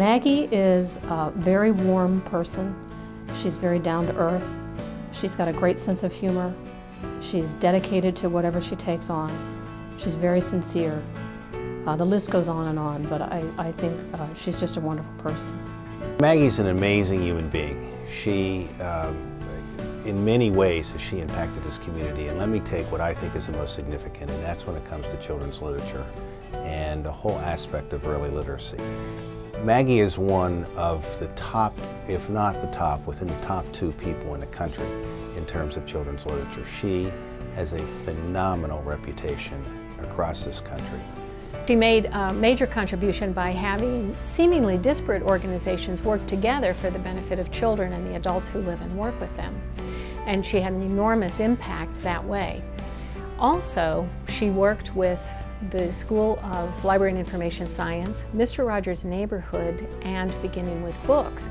Maggie is a very warm person. She's very down to earth. She's got a great sense of humor. She's dedicated to whatever she takes on. She's very sincere. The list goes on, but I think she's just a wonderful person. Maggie's an amazing human being. She, in many ways, has she impacted this community. And let me take what I think is the most significant, and that's when it comes to children's literature and the whole aspect of early literacy. Maggie is one of the top, if not the top, within the top 2 people in the country in terms of children's literature. She has a phenomenal reputation across this country. She made a major contribution by having seemingly disparate organizations work together for the benefit of children and the adults who live and work with them. And she had an enormous impact that way. Also, she worked with the School of Library and Information Science, Mr. Rogers' Neighborhood, and Beginning with Books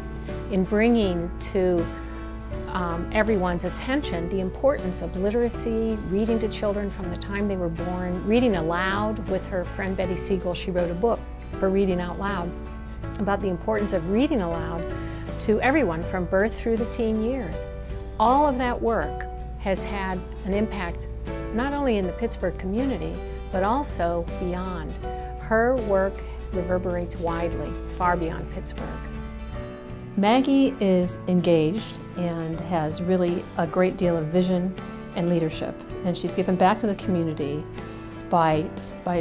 in bringing to everyone's attention the importance of literacy, reading to children from the time they were born, reading aloud. With her friend Betty Siegel, she wrote a book for reading out loud about the importance of reading aloud to everyone from birth through the teen years. All of that work has had an impact not only in the Pittsburgh community, but also beyond. Her work reverberates widely, far beyond Pittsburgh. Maggie is engaged and has really a great deal of vision and leadership. And she's given back to the community by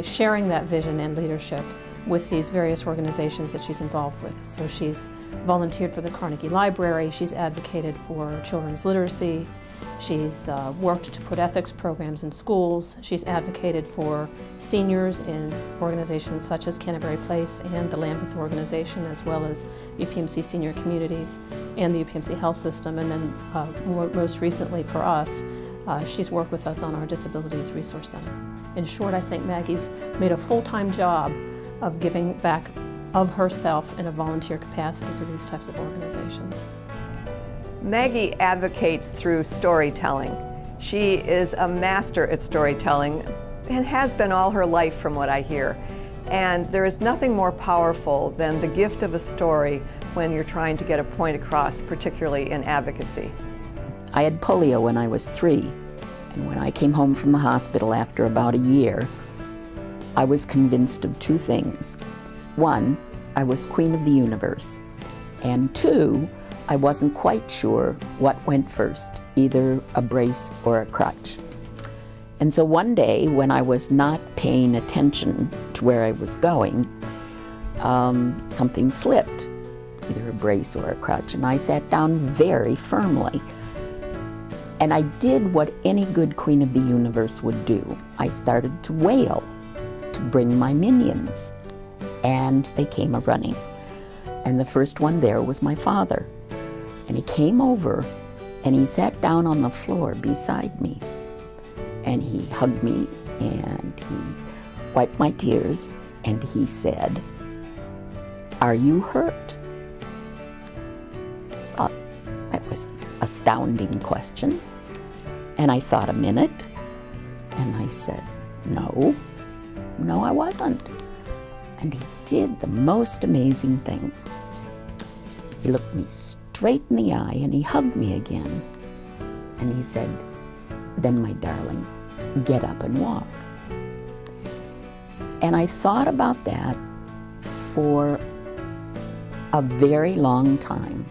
sharing that vision and leadership with these various organizations that she's involved with. So she's volunteered for the Carnegie Library, she's advocated for children's literacy, she's worked to put ethics programs in schools, she's advocated for seniors in organizations such as Canterbury Place and the Lambeth organization, as well as UPMC Senior Communities and the UPMC Health System. And then most recently for us, she's worked with us on our Disabilities Resource Center. In short, I think Maggie's made a full-time job of giving back of herself in a volunteer capacity to these types of organizations. Maggie advocates through storytelling. She is a master at storytelling and has been all her life from what I hear. And there is nothing more powerful than the gift of a story when you're trying to get a point across, particularly in advocacy. I had polio when I was 3, and when I came home from the hospital after about a year, I was convinced of 2 things. 1, I was queen of the universe, and 2, I wasn't quite sure what went first, either a brace or a crutch. And so one day, when I was not paying attention to where I was going, something slipped, either a brace or a crutch, and I sat down very firmly. And I did what any good queen of the universe would do. I started to wail to bring my minions, and they came a-running. And the first one there was my father. And he came over and he sat down on the floor beside me. And he hugged me and he wiped my tears and he said, "Are you hurt?" That was an astounding question. And I thought a minute and I said, no, I wasn't. And he did the most amazing thing. He looked me straight in the eye and he hugged me again. And he said, "Then, my darling, get up and walk." And I thought about that for a very long time,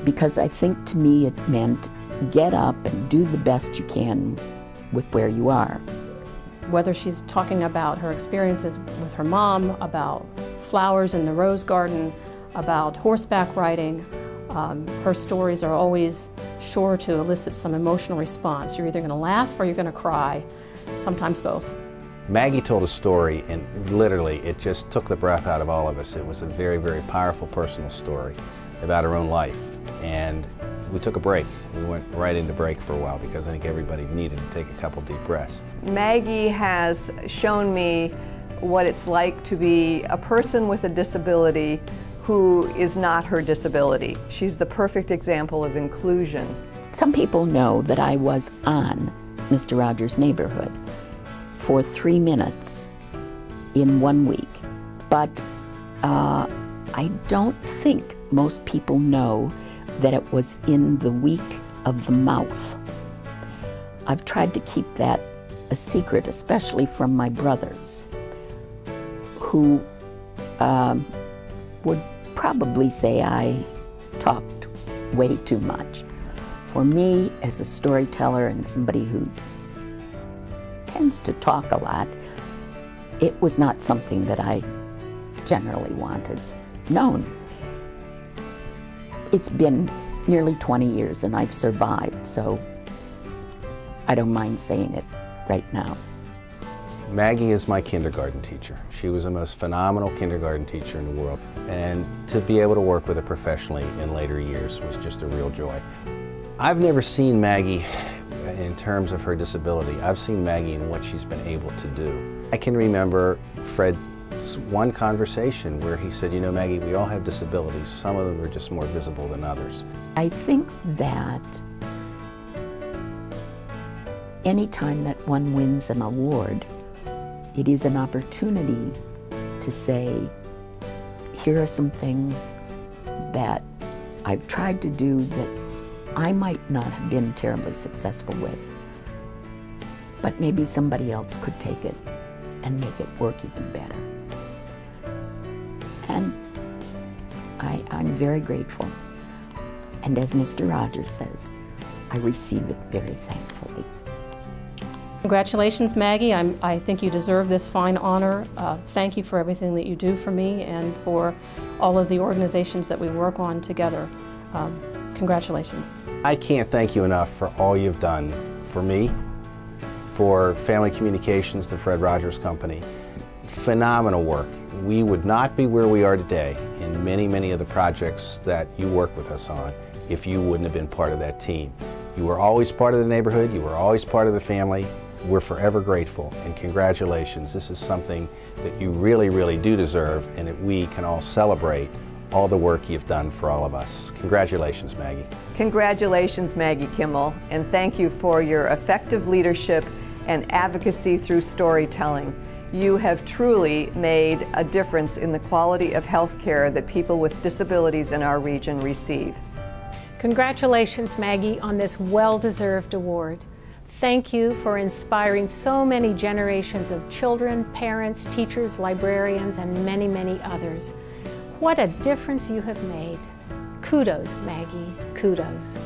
because I think to me it meant get up and do the best you can with where you are. Whether she's talking about her experiences with her mom, about flowers in the rose garden, about horseback riding, her stories are always sure to elicit some emotional response. You're either going to laugh or you're going to cry, sometimes both. Maggie told a story, and literally it just took the breath out of all of us. It was a very, very powerful personal story about her own life. And we took a break. We went right into break for a while because I think everybody needed to take a couple deep breaths. Maggie has shown me what it's like to be a person with a disability who is not her disability. She's the perfect example of inclusion. Some people know that I was on Mr. Rogers' Neighborhood for 3 minutes in 1 week, but I don't think most people know that it was in the week of the mouth. I've tried to keep that a secret, especially from my brothers, who would probably say I talked way too much. For me, as a storyteller and somebody who tends to talk a lot, it was not something that I generally wanted known. It's been nearly 20 years and I've survived, so I don't mind saying it right now. Maggie is my kindergarten teacher. She was the most phenomenal kindergarten teacher in the world, and to be able to work with her professionally in later years was just a real joy. I've never seen Maggie in terms of her disability. I've seen Maggie in what she's been able to do. I can remember Fred's one conversation where he said, you know, Maggie, we all have disabilities. Some of them are just more visible than others. I think that any time that one wins an award, it is an opportunity to say, here are some things that I've tried to do that I might not have been terribly successful with, but maybe somebody else could take it and make it work even better. And I'm very grateful. And as Mr. Rogers says, I receive it very thankfully. Congratulations, Maggie. I think you deserve this fine honor. Thank you for everything that you do for me and for all of the organizations that we work on together. Congratulations. I can't thank you enough for all you've done for me, for Family Communications, the Fred Rogers Company. Phenomenal work. We would not be where we are today in many, many of the projects that you work with us on if you wouldn't have been part of that team. You were always part of the neighborhood. You were always part of the family. We're forever grateful, and congratulations. This is something that you really, really do deserve, and that we can all celebrate all the work you've done for all of us. Congratulations, Maggie. Congratulations, Maggie Kimmel, and thank you for your effective leadership and advocacy through storytelling. You have truly made a difference in the quality of health care that people with disabilities in our region receive. Congratulations, Maggie, on this well-deserved award. Thank you for inspiring so many generations of children, parents, teachers, librarians, and many, many others. What a difference you have made. Kudos, Maggie, kudos.